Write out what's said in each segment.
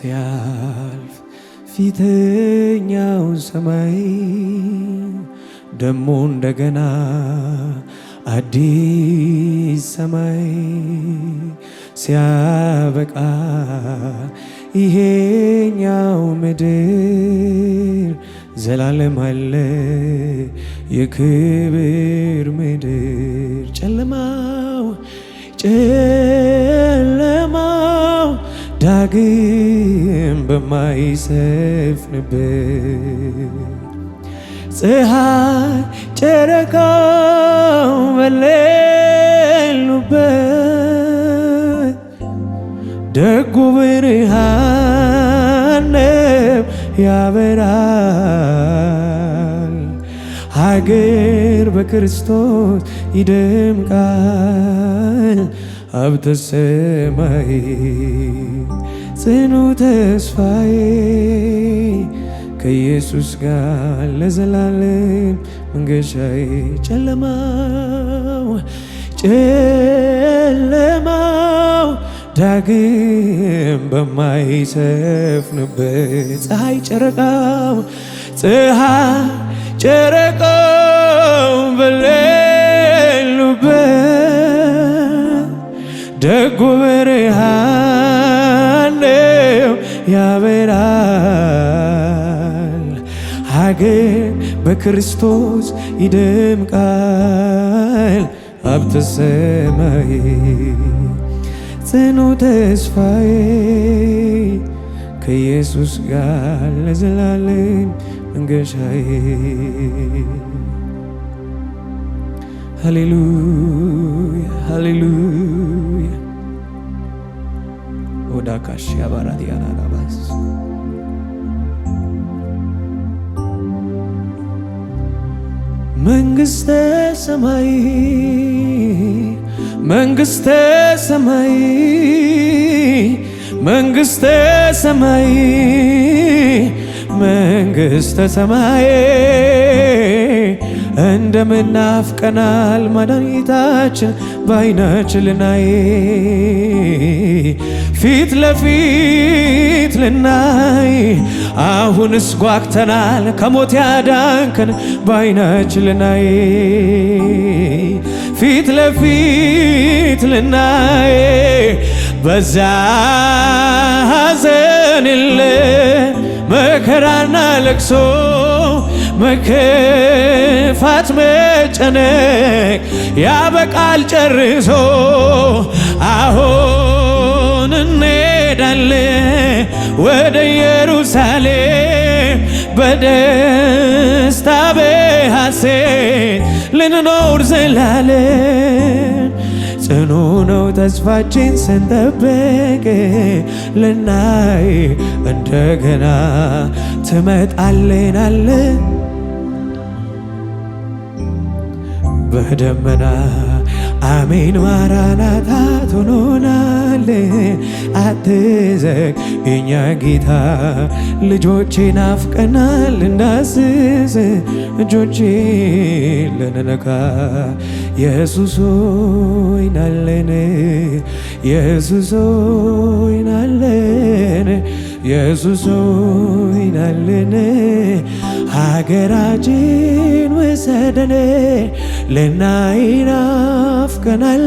ሲያልፍ ፊተኛው ሰማይ ደሞ እንደገና አዲስ ሰማይ ሲያበቃ ይሄኛው ምድር ዘላለም አለ የክብር ምድር። ጨለማው ዳግም በማይሰፍንበት ፀሐይ ጨረቃው በሌሉበት ደጉ ብርሃን ያበራል። ሀገር በክርስቶስ ይደምቃል። ሀብተ ሰማይ ጽኑ ተስፋዬ ከኢየሱስ ጋር ለዘላለም መንገሻዬ። ጨለማው ዳግም በማይሰፍንበት ፀሐይ ጨረቃው በሌሉበት ደጉ ብርሃን ያበራል። ሀገር በክርስቶስ ይደምቃል። ሀብተ ሰማይ ጽኑ ተስፋዬ ከኢየሱስ ጋር ለዘላለም መንገሻዬ። ሃሌሉያ ሃሌሉያ ወዳካሽ ያባራት ያናናባስ መንግሥተ ሰማይ መንግሥተ ሰማይ መንግሥተ ሰማይ መንግሥተ ሰማይ እንደምናፍቀናል መድኃኒታችን በዓይናችን ልናይ ፊት ለፊት ልናይ አሁንስ ጓግተናል ከሞት ያዳንከን በዓይናችን ልናይ ፊት ለፊት ልናይ በዛ ሐዘን የለ መከራና ለቅሶ መከፋት መጨነቅ ያበቃል ጨርሶ አሁን እንሄዳለን ወደ ኢየሩሳሌም በደስታ በሐሴት ልንኖር ዘላለም ጽኑ ነው ተስፋችን ስንጠብቅ ልናይ እንደገና ትመጣለናለን በደመና አሜን ማራናታ ትሆናለ አትዘግ የኛ ጌታ ልጆቼ ናፍቀናል እንዳስስ እጆቼ ለነነካ ኢየሱስ ሆይ ናለን ኢየሱስ ሆይ ናለን ኢየሱስ ሆይ ናለን ሀገራችን ወሰደን ልናይ ናፍቀናል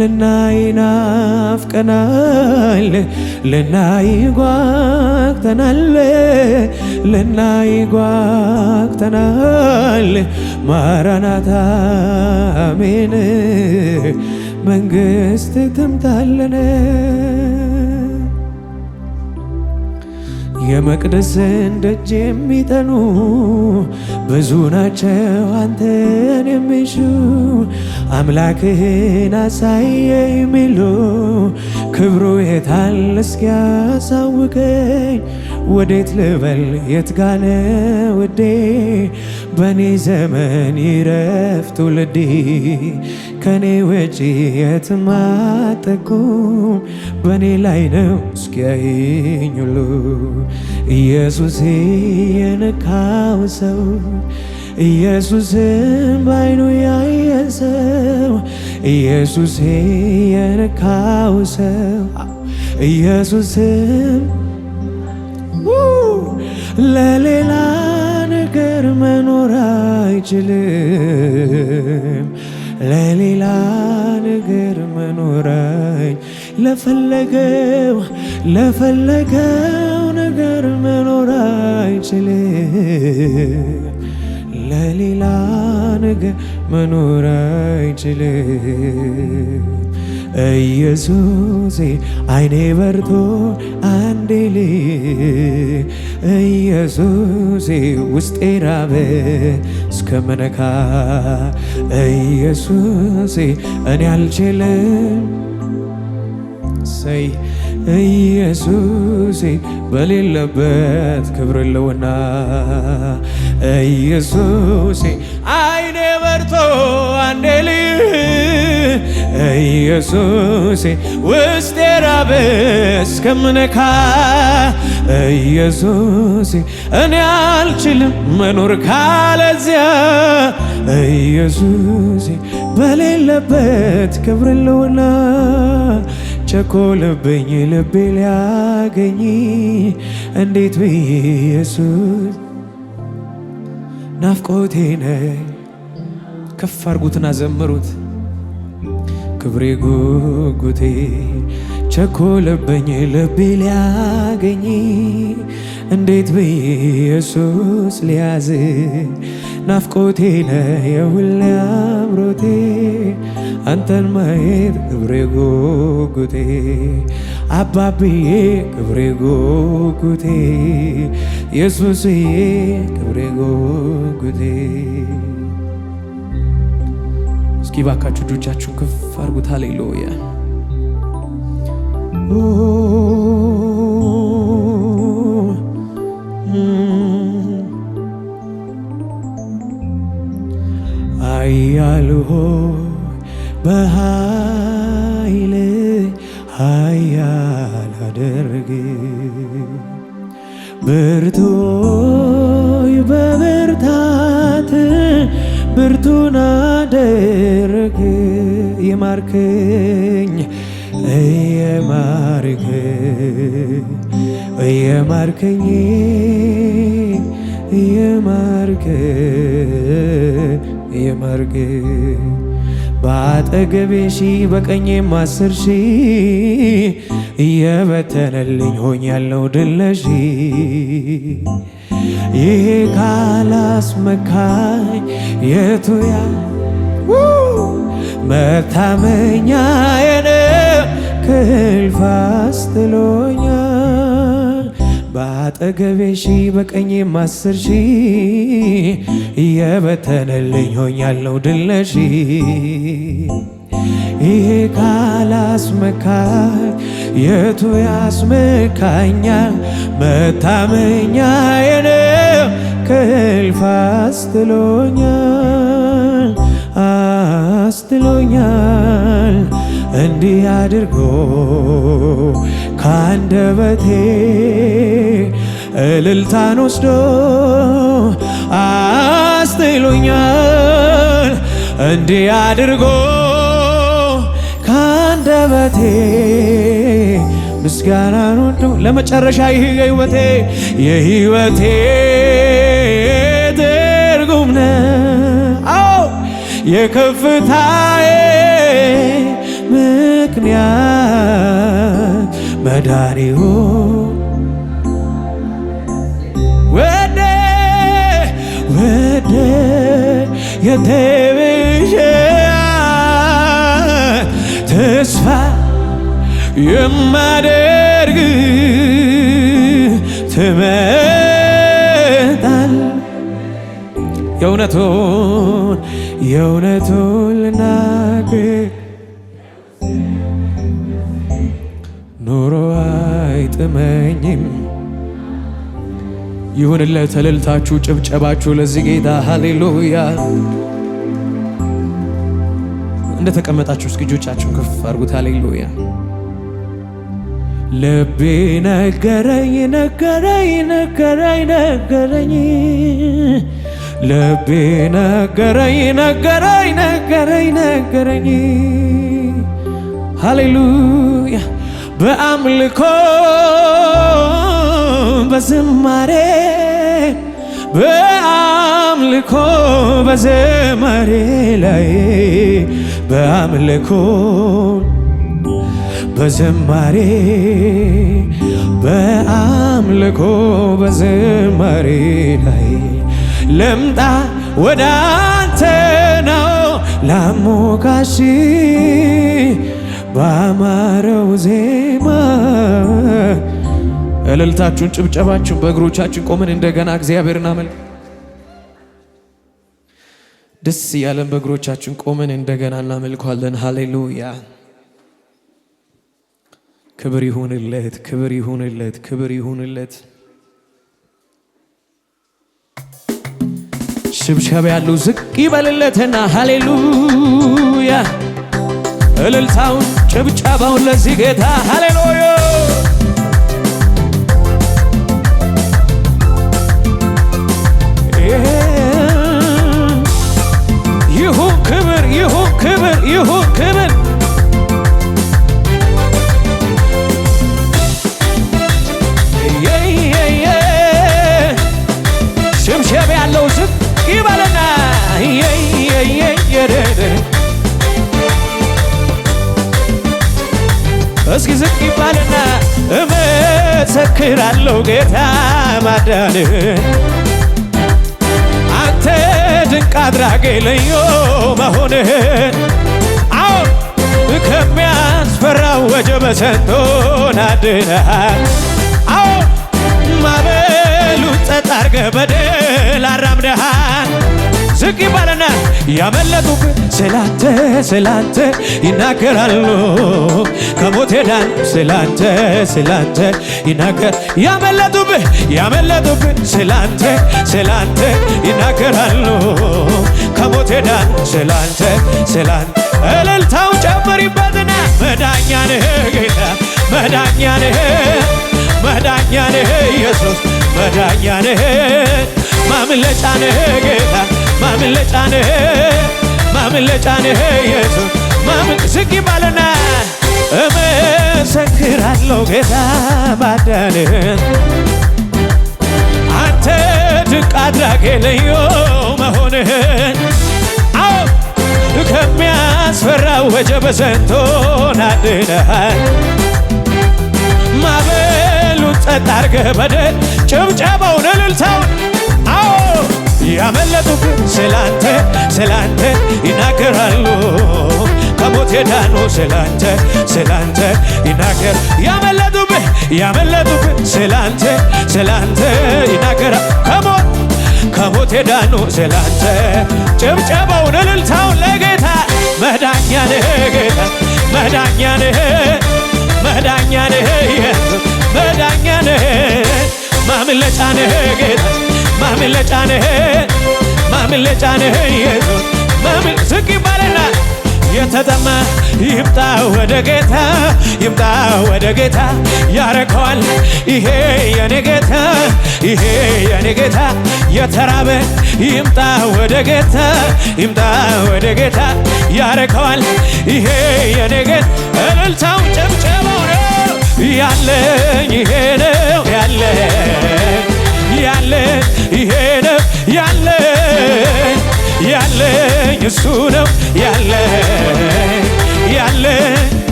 ልናይ ናፍቀናል ልናይ ጓግተናል ልናይ ጓግተናል ማራናታ አሜን መንግሥት ትምጣለን የመቅደስን ደጅ የሚጠኑ ብዙ ናቸው አንተን የሚሹ አምላክህን አሳየ የሚሉ ክብሩ የታል እስኪያሳውቀኝ ወዴት ልበል የት ጋነ ውዴ በኔ ዘመን ይረፍ ትውልዴ ከኔ ወጪ የትም አትጠጉም በኔ ላይ ነው እስኪያየኝ ሁሉ ኢየሱስ የነካው ሰው ኢየሱስን ባይኑ ያየ ሰው ኢየሱስ የነካው ሰው ኢየሱስም ለሌላ ነገር መኖር አይችልም። ለሌላ ነገር መኖር ለፈለገው ነገር መኖር አይችልም። ለሌላ ነገር መኖር አይችልም። ኢየሱሴ አይኔ በርቶ አንዴ ኢየሱሴ ውስጤ ራበ እስከምነካ ኢየሱሴ እኔ አልችልም ሰይ ኢየሱሴ በሌለበት ክብር የለውና ኢየሱሴ አይኔ በርቶ አንዴ ኢየሱሴ ውስጤ ራበ እስከምነካ ኢየሱሴ እኔ አልችልም መኖር ካለዚያ ኢየሱሴ በሌለበት ክብር የለውና ቸኮለብኝ ልቤ ሊያገኝ እንዴት ብዬ ኢየሱስ ናፍቆቴ ነህ። ከፍ አርጉትና ዘምሩት። ክብሬ ጉጉቴ ቸኮለብኝ ልቤ ሊያገኝ እንዴት ብዬ ኢየሱስ ሊያዝ ናፍቆቴ ነህ የሁሌ አምሮቴ አንተን ማየት ክብሬ ጉጉቴ አባብዬ ክብሬ ጉጉቴ ኢየሱስዬ ክብሬ ጉጉቴ። እስኪ ባካችሁ እጆቻችሁን ከፍ አድርጉት። ሃሌሉያ ኃያል ሆይ በኃይል ኃያል አደረግ ብርቱ ሆይ በብርታት ብርቱን አደረግ የማርከኝ እየማርከኝ እየማርከ በአጠገቤ ሺህ በቀኜም 10 ሺህ እየበተነልኝ ሆኛለሁ ድል ነሺ። ይሄ ካላስመካኝ የቱያ መታመኛዬ ነው ከእልፍ አስጥሎኛል። በአጠገቤ ሺህ በቀኜም 10 ሺህ እየበተነልኝ ሆኛለሁ ድል ነሺ። ይሄ ካላስመካኝ የቱ ያስመካኛል? መታመኛዬ ነው ከእልፍ አስጥሎኛል እንዲህ አድርጎ ካንደበቴ እልልታን ወስዶ አስጥሎኛል እንዲህ አድርጎ ካንደበቴ ምስጋናን ወዶ ለመጨረሻ ይህ የህይወቴ ትርጉም ነው። አዎ የከፍታዬ ምክንያት መዳኔው ወደ የተቤዠ ተስፋ የማደርግ ትመጣል። የእውነቱን ልናገር ኑሮ አይጥመኝም። ይሁንለት እልልታችሁ ጭብጨባችሁ ለዚህ ጌታ ሃሌሉያ። እንደተቀመጣችሁ እስኪ እጆቻችሁን ከፍ አድርጉት። ሃሌሉያ። ልቤ ነገረኝ ልቤ ነገረኝ ሃሌሉያ። በአምልኮ በዝማሬ በአምልኮ በዝማሬ ላይ በአምልኮ በዝማሬ በአምልኮ በዝማሬ ላይ ልምጣ ወደ አንተ ነው ላሞካሽ ባማረው ዜማ። እልልታችሁን ጭብጨባችሁን በእግሮቻችን ቆመን እንደገና እግዚአብሔርን አመልክ። ደስ ያለን በእግሮቻችን ቆመን እንደገና እናመልኳለን። ሃሌሉያ! ክብር ይሁንለት፣ ክብር ይሁንለት፣ ክብር ይሁንለት። ሽብሸባ ያለው ዝቅ ይበልለትና ሃሌሉያ! እልልታውን ጭብጨባውን ለዚህ ጌታ ሃሌሉያ! ይሁን ክብር፣ ይሁን ክብር፣ ይሁን ክብር። ሽብሸባ ያለው ዝቅ ይበልና እስኪ ዝቅ ይባልና እመሰክራለሁ ጌታ ማዳንህን አንተ ድንቅ አድራጊ ልዩ መሆንህን። አዎ ከሚያስፈራው ወጀብ ሰንቶን አድነሃል። አዎ ማዕበሉን ጸጥ አድርገህ በድል አራምደሃል። ዝቅ ይባልና ያመለጡብህ ስላንተ ስላንተ ይናገራሉ ከሞት ሄዳን ስላንተ ስላንተ ይናገር። ያመለጡብህ ያመለጡብህ ስላንተ ስላንተ ይናገራሉ ከሞት ሄዳን ስላንተ ስላንተ። እልልታውን ጨምሪበትና መዳኛ ነህ ጌታ መዳኛ ነህ መዳኛ ነህ ኢየሱስ መዳኛ ነህ ማምለጫ ነህ ጌታ ማምለጫ ነህ ማምለጫ ነህ ኢየሱስ ዝቅ ይባልና እመሰክራለሁ ጌታ ማዳንህን አንተ ድንቅ አድራጊ ልዩ መሆንህን። አዎ ከሚያስፈራው ወጀብ ሰንቶን አድነሃል። ማዕበሉን ጸጥ አድርገህ በድል ጭብጨባውን እልልታውን አዎ ያመለጡብህ ስላንተ ስላንተ ይናገራሉ ከሞት የዳኑ ስላንተ ስላንተ ይናገር። ያመለጡብህ ያመለጡብህ ስላንተ ስላንተ ይናገራል ከሞት የዳኑ ስላንተ። ጭብጨባውን እልልታውን ለጌታ መዳኛ ነህ ጌታ መዳኛ ነህ መዳኛ ነህ ኢየሱስ መዳኛ ነህ ማምለጫ ነህ ጌታ ማምለጫ ነህ ማምለጫ ነህ ኢየሱስ ዝቅ ይባልና የተጠማ ይምጣ ወደ ጌታ ይምጣ ወደ ጌታ ያረከዋል ይሄ የኔ ጌታ ይሄ የኔ ጌታ። የተራበ ይምጣ ወደ ጌታ ይምጣ ወደ ጌታ ያረከዋል ይሄ የኔ ጌታ። እልልታው ጨብጨባው ነው ያለኝ ይሄ ነው ያለኝ ያለኝ ይሄ ነው ያለኝ ያለኝ እሱ ነው ያለኝ ያለኝ።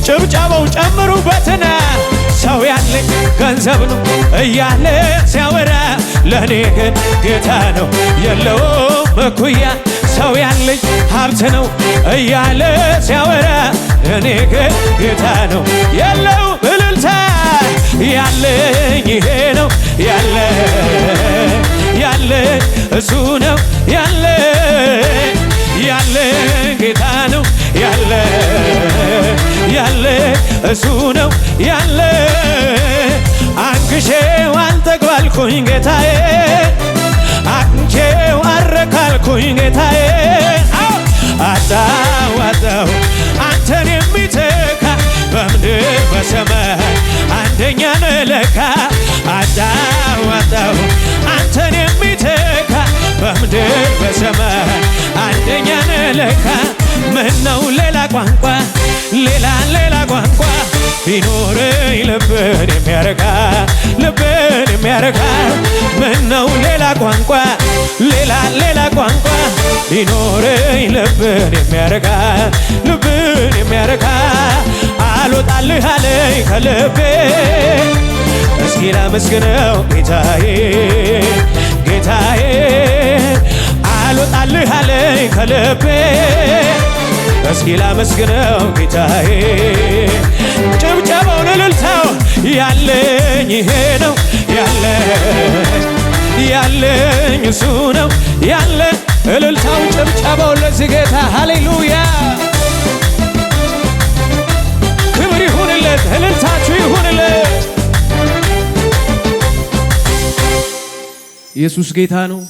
ጭብጨባው ጨምሩበትና ሰው ያለኝ ገንዘብ ነው እያለ ሲያወራ ለእኔ ግን ጌታ ነው የለውም እኩያ። ሰው ያለኝ ሀብት ነው እያለ ሲያወራ እኔ ግን ጌታ ነው የለው እልልታ ያለኝ ይሄ ነው ያለኝ ያለኝ እሱ ነው ያለኝ ያለኝ ጌታ ነው ያለኝ ያለኝ እሱ ነው ያለኝ። አንግሼው አልጠግባልኩኝ ጌታዬ አንቼው አረካልኩኝ ጌታዬ። አጣው አጣው አንተን የሚተካ በምድር በሰማይ አንደኛ መለካ። አጣው አጣው አንተን የሚተካ በምድር በሰማይ አንደኛ መለካ። ምነው ሌላ ቋንቋ ሌላ ቋንቋ ቢኖረኝ ልብን የሚያረካ ልብን የሚያረካ ምነው ሌላ ቋንቋ ሌላ ቋንቋ ቢኖረኝ ልብን የሚያረካ ልብን የሚያረካ አልወጣልህ አለኝ ከልቤ እስኪ ላመስግነው ጌታዬ ጌታዬ አልወጣልህ አለኝ ከልቤ እስኪ ላመስግነው ጌታዬ ጭብጨባው እልልታው ያለኝ ይሄ ነው ያለኝ እሱ ነው ያለ እልልታው ጭብጨባው ለዚህ ጌታ ሃሌሉያ ክብር ይሁንለት እልልታችሁ ይሁንለት ኢየሱስ ጌታ ነው።